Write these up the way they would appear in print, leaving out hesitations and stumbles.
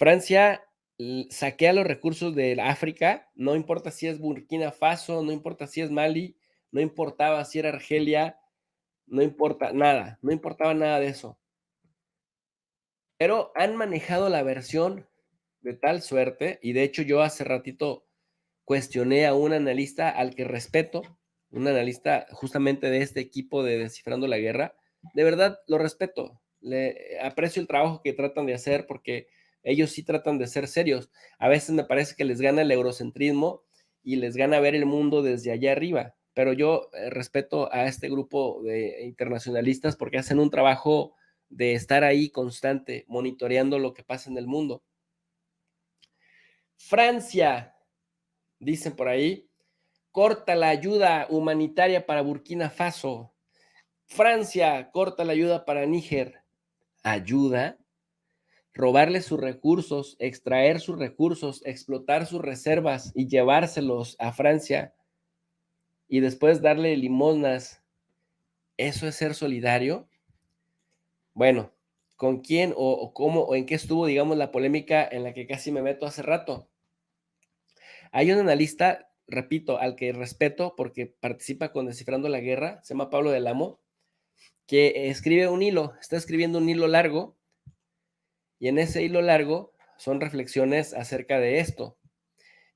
Francia saquea los recursos de África, no importa si es Burkina Faso, no importa si es Mali, no importaba si era Argelia, no importa nada, no importaba nada de eso. Pero han manejado la versión de tal suerte, y de hecho yo hace ratito cuestioné a un analista al que respeto, un analista justamente de este equipo de Descifrando la Guerra. De verdad lo respeto, le aprecio el trabajo que tratan de hacer porque ellos sí tratan de ser serios. A veces me parece que les gana el eurocentrismo y les gana ver el mundo desde allá arriba, pero yo respeto a este grupo de internacionalistas porque hacen un trabajo de estar ahí constante, monitoreando lo que pasa en el mundo. Francia, dicen por ahí, corta la ayuda humanitaria para Burkina Faso. Francia corta la ayuda para Níger. ¿Ayuda? Robarle sus recursos, extraer sus recursos, explotar sus reservas y llevárselos a Francia y después darle limosnas. ¿Eso es ser solidario? Bueno, ¿con quién o cómo o en qué estuvo, digamos, la polémica en la que casi me meto hace rato? Hay un analista, repito, al que respeto porque participa con Descifrando la Guerra, se llama Pablo del Amo, que escribe un hilo, está escribiendo un hilo largo, y en ese hilo largo son reflexiones acerca de esto.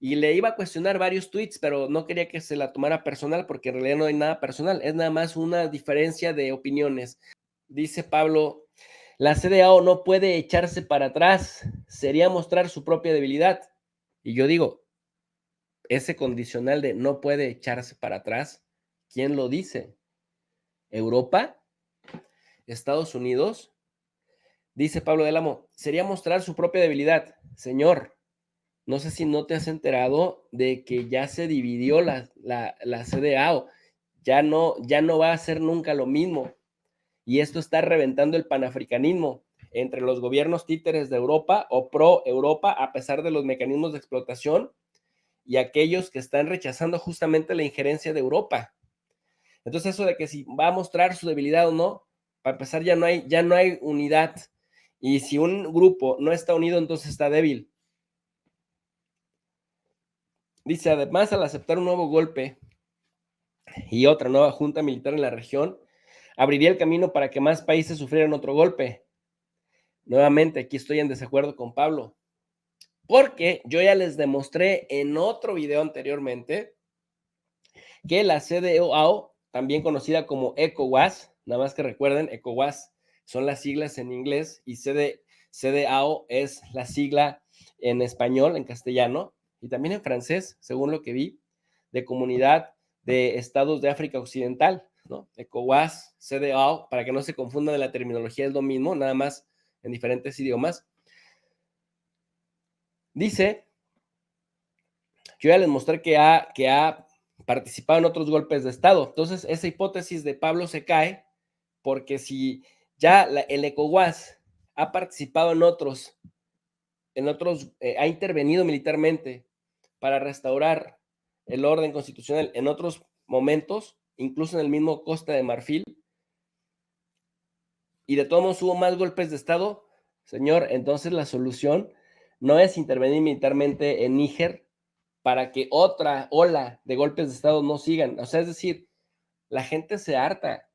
Y le iba a cuestionar varios tweets, pero no quería que se la tomara personal, porque en realidad no hay nada personal, es nada más una diferencia de opiniones. Dice Pablo, la CDAO no puede echarse para atrás, sería mostrar su propia debilidad. Y yo digo, ese condicional de no puede echarse para atrás, ¿quién lo dice? ¿Europa? ¿Estados Unidos? Dice Pablo del Amo, sería mostrar su propia debilidad. Señor, no sé si no te has enterado de que ya se dividió la CDAO, ya no va a ser nunca lo mismo. Y esto está reventando el panafricanismo entre los gobiernos títeres de Europa o pro Europa, a pesar de los mecanismos de explotación, y aquellos que están rechazando justamente la injerencia de Europa. Entonces eso de que si va a mostrar su debilidad o no, para empezar ya no hay unidad. Y si un grupo no está unido, entonces está débil. Dice, además, al aceptar un nuevo golpe y otra nueva junta militar en la región, abriría el camino para que más países sufrieran otro golpe. Nuevamente, aquí estoy en desacuerdo con Pablo, porque yo ya les demostré en otro video anteriormente que la CDAO, también conocida como ECOWAS, nada más que recuerden, ECOWAS son las siglas en inglés y CDAO es la sigla en español, en castellano, y también en francés, según lo que vi, de Comunidad de Estados de África Occidental, ¿no? ECOWAS, CDAO, para que no se confundan de la terminología, es lo mismo, nada más en diferentes idiomas. Dice, yo ya les mostré que ha participado en otros golpes de Estado. Entonces, esa hipótesis de Pablo se cae porque si ya el ECOWAS ha participado ha intervenido militarmente para restaurar el orden constitucional en otros momentos, incluso en el mismo Costa de Marfil, y de todos modos hubo más golpes de Estado, señor, entonces la solución no es intervenir militarmente en Níger para que otra ola de golpes de Estado no sigan. O sea, es decir, la gente se harta,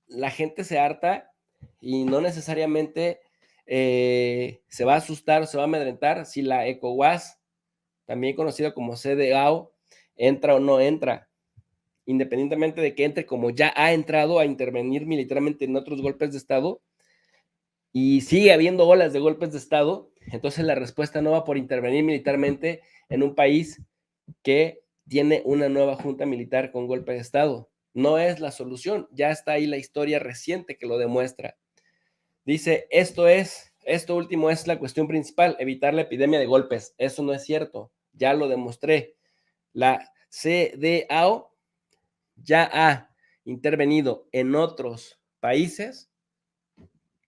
la gente se harta y no necesariamente se va a asustar o se va a amedrentar si la ECOWAS, también conocida como CDAO, entra o no entra, independientemente de que entre como ya ha entrado a intervenir militarmente en otros golpes de Estado y sigue habiendo olas de golpes de Estado, entonces la respuesta no va por intervenir militarmente en un país que tiene una nueva junta militar con golpe de Estado. No es la solución, ya está ahí la historia reciente que lo demuestra. Dice, esto último es la cuestión principal, evitar la epidemia de golpes. Eso no es cierto, ya lo demostré. La CDAO ya ha intervenido en otros países,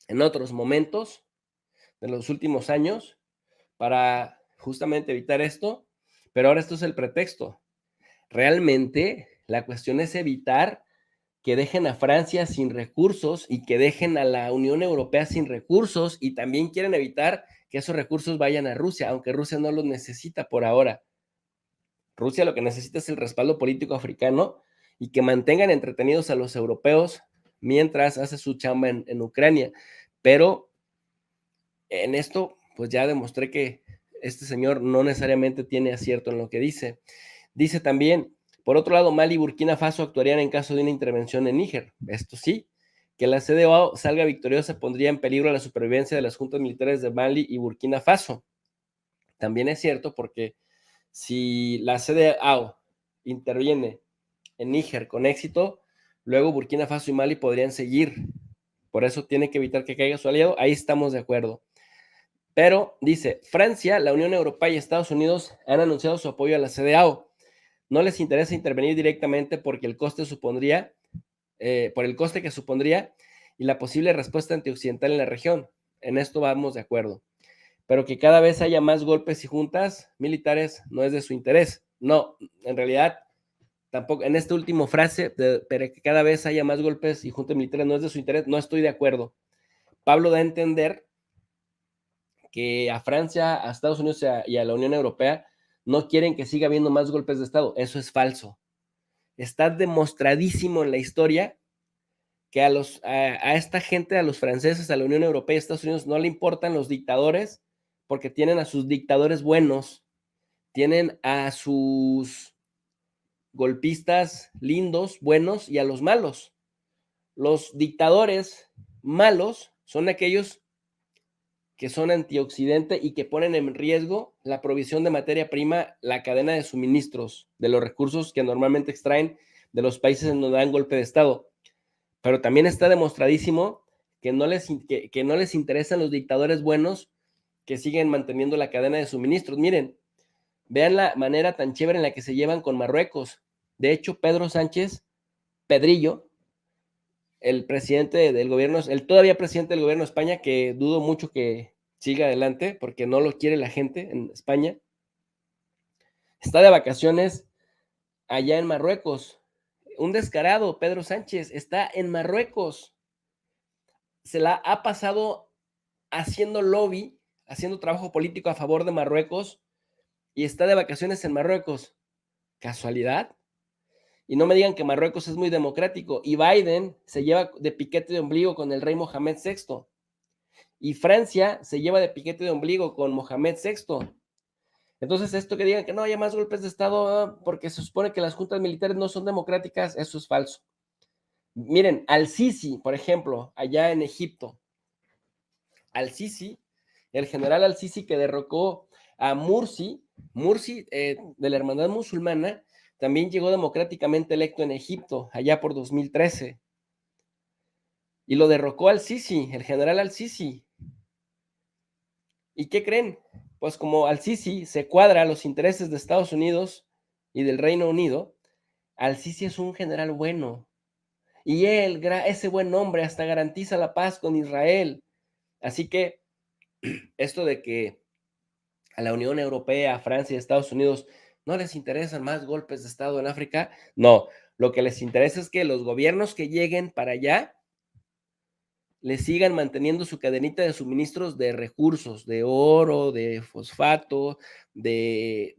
en otros momentos de los últimos años, para justamente evitar esto, pero ahora esto es el pretexto. Realmente la cuestión es evitar que dejen a Francia sin recursos y que dejen a la Unión Europea sin recursos, y también quieren evitar que esos recursos vayan a Rusia, aunque Rusia no los necesita por ahora. Rusia lo que necesita es el respaldo político africano y que mantengan entretenidos a los europeos mientras hace su chamba en Ucrania. Pero en esto, pues ya demostré que este señor no necesariamente tiene acierto en lo que dice. Dice también, por otro lado, Mali y Burkina Faso actuarían en caso de una intervención en Níger. Esto sí, que la CEDEAO salga victoriosa pondría en peligro la supervivencia de las juntas militares de Mali y Burkina Faso. También es cierto porque si la CEDEAO interviene en Níger con éxito, luego Burkina Faso y Mali podrían seguir. Por eso tiene que evitar que caiga su aliado. Ahí estamos de acuerdo. Pero dice, Francia, la Unión Europea y Estados Unidos han anunciado su apoyo a la CEDEAO. No les interesa intervenir directamente porque el coste supondría, por el coste que supondría y la posible respuesta antioccidental en la región. En esto vamos de acuerdo. Pero que cada vez haya más golpes y juntas militares no es de su interés. No, en realidad, tampoco, en esta última frase, pero que cada vez haya más golpes y juntas militares no es de su interés, no estoy de acuerdo. Pablo da a entender que a Francia, a Estados Unidos y a la Unión Europea no quieren que siga habiendo más golpes de Estado. Eso es falso. Está demostradísimo en la historia que a esta gente, a los franceses, a la Unión Europea y a Estados Unidos no le importan los dictadores porque tienen a sus dictadores buenos, tienen a sus golpistas lindos, buenos y a los malos. Los dictadores malos son aquellos que son antioxidante y que ponen en riesgo la provisión de materia prima, la cadena de suministros de los recursos que normalmente extraen de los países en donde dan golpe de Estado. Pero también está demostradísimo que no les interesan los dictadores buenos que siguen manteniendo la cadena de suministros. Miren, vean la manera tan chévere en la que se llevan con Marruecos. De hecho, Pedro Sánchez, Pedrillo, el presidente del gobierno, el todavía presidente del gobierno de España, que dudo mucho que siga adelante porque no lo quiere la gente en España, está de vacaciones allá en Marruecos. Un descarado, Pedro Sánchez, está en Marruecos. Se la ha pasado haciendo lobby, haciendo trabajo político a favor de Marruecos y está de vacaciones en Marruecos. ¿Casualidad? Y no me digan que Marruecos es muy democrático. Y Biden se lleva de piquete de ombligo con el rey Mohamed VI. Y Francia se lleva de piquete de ombligo con Mohamed VI. Entonces, esto que digan que no haya más golpes de Estado porque se supone que las juntas militares no son democráticas, eso es falso. Miren, Al-Sisi, por ejemplo, allá en Egipto, Al-Sisi, el general Al-Sisi que derrocó a Mursi, de la Hermandad Musulmana, también llegó democráticamente electo en Egipto, allá por 2013. Y lo derrocó Al-Sisi, el general Al-Sisi. ¿Y qué creen? Pues como Al-Sisi se cuadra a los intereses de Estados Unidos y del Reino Unido, Al-Sisi es un general bueno. Y él, ese buen hombre, hasta garantiza la paz con Israel. Así que esto de que a la Unión Europea, a Francia y a Estados Unidos no les interesan más golpes de Estado en África, no. Lo que les interesa es que los gobiernos que lleguen para allá le sigan manteniendo su cadenita de suministros de recursos, de oro, de fosfato, de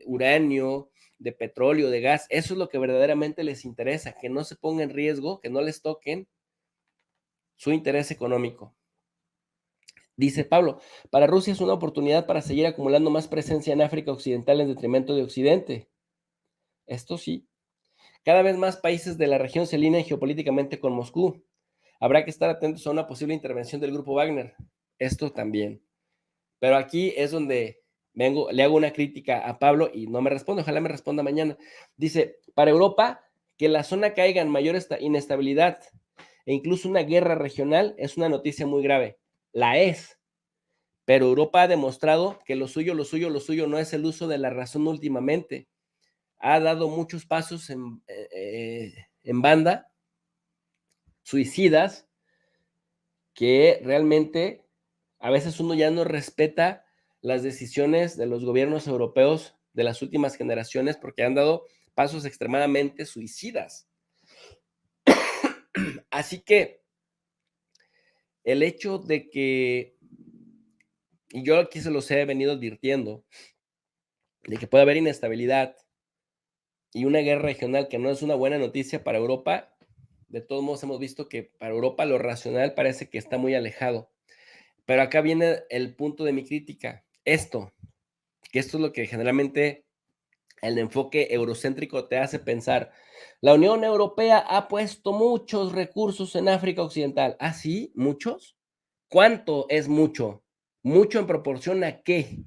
uranio, de petróleo, de gas. Eso es lo que verdaderamente les interesa, que no se ponga en riesgo, que no les toquen su interés económico. Dice Pablo, para Rusia es una oportunidad para seguir acumulando más presencia en África Occidental en detrimento de Occidente. Esto sí. Cada vez más países de la región se alinean geopolíticamente con Moscú. Habrá que estar atentos a una posible intervención del grupo Wagner. Esto también. Pero aquí es donde le hago una crítica a Pablo y no me responde, ojalá me responda mañana. Dice, para Europa, que la zona caiga en mayor inestabilidad e incluso una guerra regional es una noticia muy grave. La es, pero Europa ha demostrado que lo suyo no es el uso de la razón últimamente. Ha dado muchos pasos en banda, suicidas, que realmente a veces uno ya no respeta las decisiones de los gobiernos europeos de las últimas generaciones porque han dado pasos extremadamente suicidas. Así que el hecho de que, y yo aquí se los he venido advirtiendo, de que puede haber inestabilidad y una guerra regional que no es una buena noticia para Europa, de todos modos hemos visto que para Europa lo racional parece que está muy alejado. Pero acá viene el punto de mi crítica. Que esto es lo que generalmente el enfoque eurocéntrico te hace pensar. La Unión Europea ha puesto muchos recursos en África Occidental. ¿Ah, sí? ¿Muchos? ¿Cuánto es mucho? ¿Mucho en proporción a qué?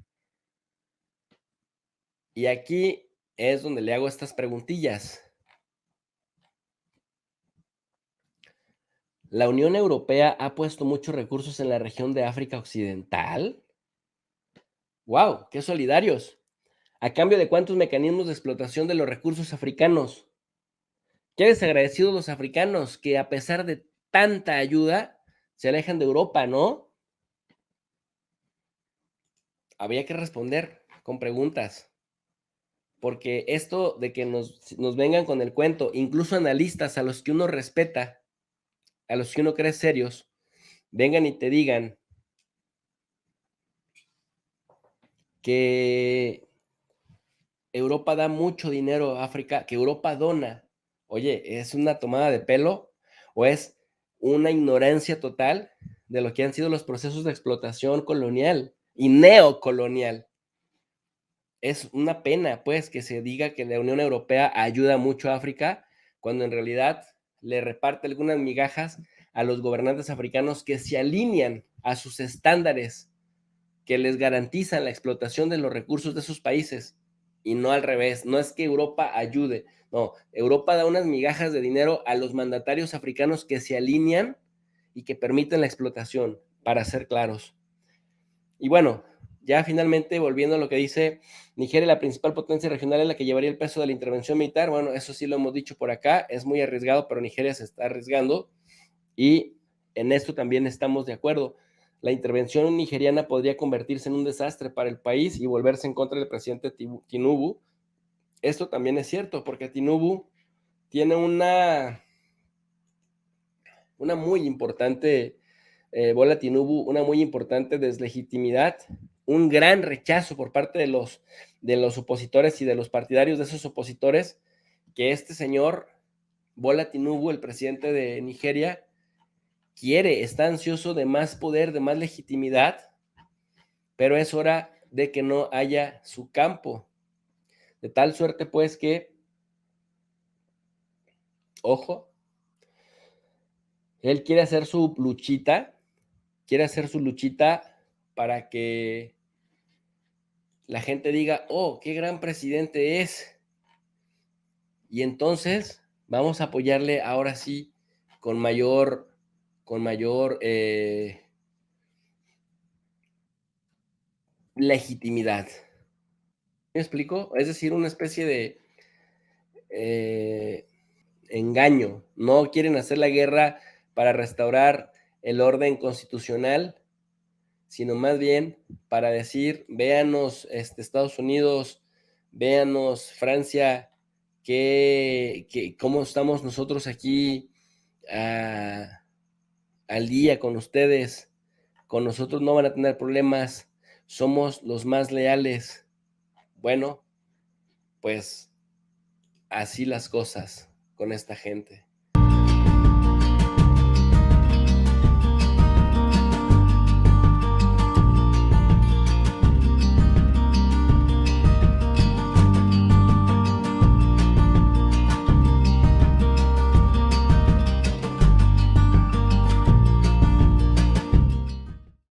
Y aquí es donde le hago estas preguntillas. ¿La Unión Europea ha puesto muchos recursos en la región de África Occidental? ¡Wow! ¡Qué solidarios! ¿A cambio de cuántos mecanismos de explotación de los recursos africanos? Qué desagradecidos los africanos que a pesar de tanta ayuda se alejan de Europa, ¿no? Habría que responder con preguntas, porque esto de que nos vengan con el cuento, incluso analistas a los que uno respeta, a los que uno cree serios, vengan y te digan que Europa da mucho dinero a África, que Europa dona. Oye, ¿es una tomada de pelo o es una ignorancia total de lo que han sido los procesos de explotación colonial y neocolonial? Es una pena, pues, que se diga que la Unión Europea ayuda mucho a África, cuando en realidad le reparte algunas migajas a los gobernantes africanos que se alinean a sus estándares, que les garantizan la explotación de los recursos de sus países, y no al revés. No es que Europa ayude, no, Europa da unas migajas de dinero a los mandatarios africanos que se alinean y que permiten la explotación, para ser claros. Y bueno, ya finalmente volviendo a lo que dice Nigeria, la principal potencia regional es la que llevaría el peso de la intervención militar. Bueno, eso sí lo hemos dicho por acá, es muy arriesgado, pero Nigeria se está arriesgando y en esto también estamos de acuerdo. La intervención nigeriana podría convertirse en un desastre para el país y volverse en contra del presidente Tinubu. Esto también es cierto, porque Tinubu tiene una muy importante, Bola Tinubu, una muy importante deslegitimidad, un gran rechazo por parte de los opositores y de los partidarios de esos opositores, que este señor Bola Tinubu, el presidente de Nigeria, está ansioso de más poder, de más legitimidad, pero es hora de que no haya su campo. De tal suerte, pues, que, ojo, él quiere hacer su luchita para que la gente diga, oh, qué gran presidente es. Y entonces vamos a apoyarle ahora sí con mayor, con mayor legitimidad. ¿Me explico? Es decir, una especie de eh, engaño. No quieren hacer la guerra para restaurar el orden constitucional, sino más bien para decir, véanos, Estados Unidos, véanos, Francia, cómo estamos nosotros aquí ah, al día con ustedes, con nosotros no van a tener problemas, somos los más leales. Bueno, pues así las cosas con esta gente.